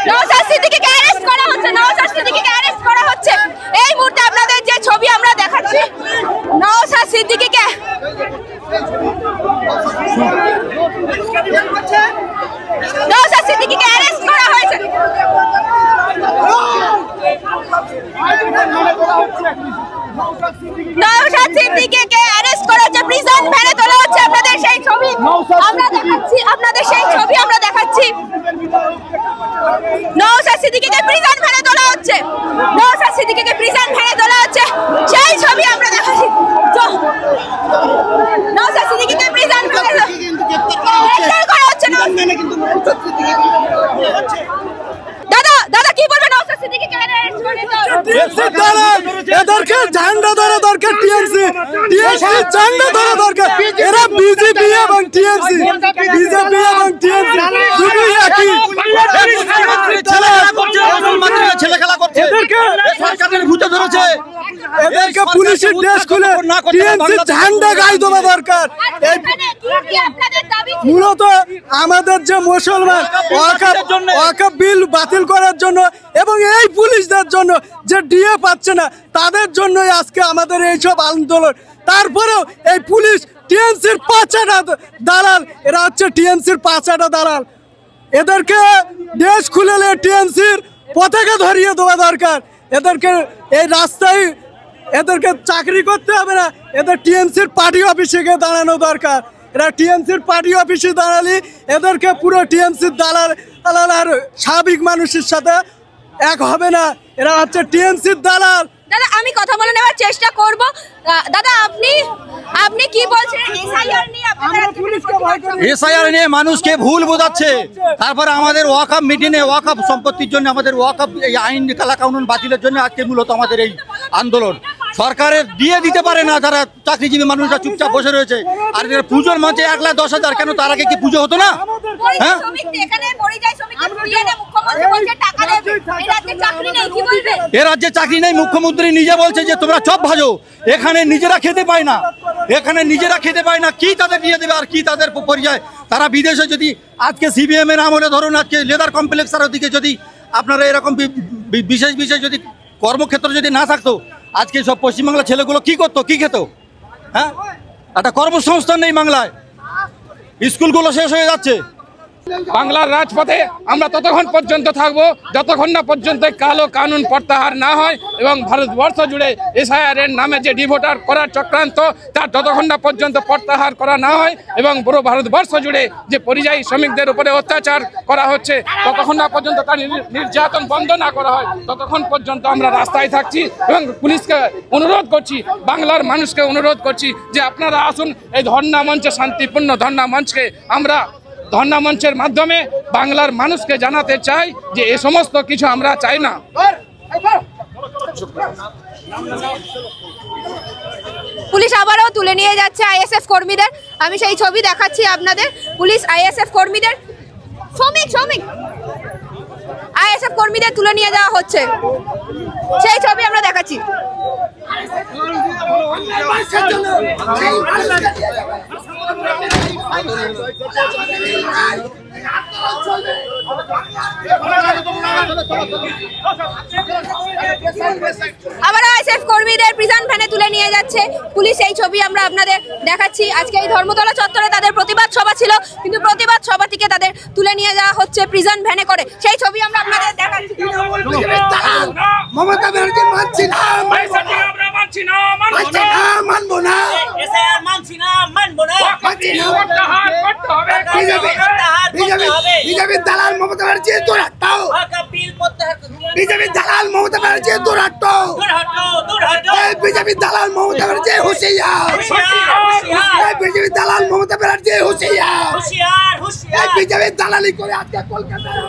Naushad সিদ্দিকীকে arrest করা হচ্ছে, Naushad সিদ্দিকীকে arrest করা হচ্ছে। এই মুহূর্তে আপনাদের যে ছবি আমরা দেখাচ্ছি, নওশাদ সিদ্দিকীকে অ্যারেস্ট করা হয়েছে। নওশাদ সিদ্দিকীকে অ্যারেস্ট করা হচ্ছে, প্রিজন ভ্যানে তোলা হচ্ছে। আপনাদের সেই ছবি আমরা দেখাচ্ছি, নওশাদ সিদ্দিকীকে প্রিজন ভ্যানে তোলা হচ্ছে, নওশাদ সিদ্দিকীকে প্রিজন ভ্যানে তোলা হচ্ছে, সেই ছবি আমরা দেখাচ্ছি। নওশাদ সিদ্দিকীকে প্রিজন ভ্যানে গ্রেফতার করা হচ্ছে। দাদা কি বলবেন? নওশাদ সিদ্দিকীকে অ্যারেস্ট করে এদেরকে ঝান্ডা ধরা দরকার, টিএমসি ঝান্ডা ধরা দরকার। এরা বিজেপি এবং টিএমসি, বিজেপি এবং টিএমসি দুটোই একই। ছেলে খেলা করছে, সরকারের ভূতে ধরেছে। এদেরকে পুলিশের ড্রেস খুলে টিএমসি ঝান্ডা গায়ে দেওয়া দরকার। মূলত আমাদের যে মুসলমান ওয়াকফ বিল বাতিল করার জন্য এবং এই পুলিশদের জন্য যে ডিএ পাচ্ছে না, তাদের জন্যই আজকে আমাদের এইসব আন্দোলন। তারপরেও এই পুলিশ টিএমসির পাঁচাটা দালাল, এরা হচ্ছে টিএমসির পাঁচাটা দালাল। এদেরকে দেশ খুলে টিএমসির পতাকা ধরিয়ে দেওয়া দরকার। এদেরকে এই রাস্তায় এদেরকে চাকরি করতে হবে না, এদের টিএমসির পার্টি অফিসে গিয়ে দাঁড়ানো দরকার। এরা টিএমসির পার্টি অফিসে দাঁড়ালে এদেরকে পুরো টিএমসির দালাল আর স্বাভাবিক মানুষের সাথে এক হবে না। এরা হচ্ছে টিএমসির দালাল। দাদা আমি কথা বলে নেওয়ার চেষ্টা করব। দাদা আপনি কি বলছেন? এসআইআর নিয়ে মানুষকে ভুল বোঝাচ্ছে। তারপরে আমাদের ওয়াকফ মিটিংয়ে ওয়াকফ সম্পত্তির জন্য, আমাদের ওয়াকফ এই আইন কালা কানুন বাতিলের জন্য আজকে মূলত আমাদের এই আন্দোলন। সরকারের দিয়ে দিতে পারে না, যারা চাকরিজীবী মানুষরা চুপচাপ বসে রয়েছে। আর পুজোর মঞ্চে 1,10,000 কেন? তার আগে কি পুজো হতো না? হ্যাঁ, এ রাজ্যে চাকরি নেই। মুখ্যমন্ত্রী নিজে বলছে যে তোমরা চপ ভাজো। এখানে নিজেরা খেতে পায় না, কি তাদের দিয়ে দেবে আর কি তাদের পরিচয়? তারা বিদেশে যদি আজকে সিবিএম এর আমলে ধরুন, আজকে লেদার কমপ্লেক্সের ওদিকে যদি আপনারা এরকম বিশেষ যদি কর্মক্ষেত্র যদি না থাকতো, আজকে সব পশ্চিমবাংলার ছেলেগুলো কি করতো, কি খেত? হ্যাঁ, একটা কর্মসংস্থান নেই বাংলায়, স্কুলগুলো শেষ হয়ে যাচ্ছে। বাংলার রাজপথে আমরা ততক্ষণ পর্যন্ত থাকব যতক্ষণ না পর্যন্ত কালো কানুন প্রত্যাহার না হয় এবং ভারতবর্ষ জুড়ে এসআইআর এর নামে যে ডিভোটার করার চক্রান্ত, তার যতক্ষণ না পর্যন্ত প্রত্যাহার করা না হয় এবং পুরো ভারতবর্ষ জুড়ে যে পরিযায়ী শ্রমিকদের উপরে অত্যাচার করা হচ্ছে, ততক্ষণ না পর্যন্ত তার নির্যাতন বন্ধ না করা হয়, ততক্ষণ পর্যন্ত আমরা রাস্তায় থাকছি। এবং পুলিশকে অনুরোধ করছি, বাংলার মানুষকে অনুরোধ করছি যে আপনারা আসুন এই ধর্ণা মঞ্চে, শান্তিপূর্ণ ধর্ণা মঞ্চকে আমরা ধর্ণা মঞ্চের মাধ্যমে বাংলার মানুষকে জানাতে চাই যে এ সমস্ত কিছু আমরা চাই না। পুলিশ আবারও তুলে নিয়ে যাচ্ছে আইএসএফ কর্মীদের। আমি সেই ছবি দেখাচ্ছি আপনাদের। পুলিশ আইএসএফ কর্মীদের আইএসএফ কর্মীদের তুলে নিয়ে যাওয়া হচ্ছে, সেই ছবি আমরা দেখাচ্ছি। আবার আইএসএফ কর্মীদের প্রিজন ভ্যানে তুলে নিয়ে যাচ্ছে পুলিশ, এই ছবি আমরা আপনাদের দেখাচ্ছি। আজকে এই ধর্মতলা চত্বরে তাদের প্রতিবাদ সভা ছিল, কিন্তু প্রতিবাদ সভা থেকে তাদের তুলে নিয়ে যাওয়া হচ্ছে প্রিজন ভ্যানে করে, সেই ছবি আমরা আপনাদের দেখাচ্ছি। মমতা ব্যানার্জি মানছি না, বিজেপি দালাল মমতা ব্যানার্জি দূর হটাও, বিজেপি দালাল মমতা ব্যানার্জি দূর হটাও, বিজেপি দালাল মমতা ব্যানার্জি হুঁশিয়ার, বিজেপি দালাল মমতা ব্যানার্জি হুঁশিয়ার, বিজেপি দালালি করে আজকে কলকাতায়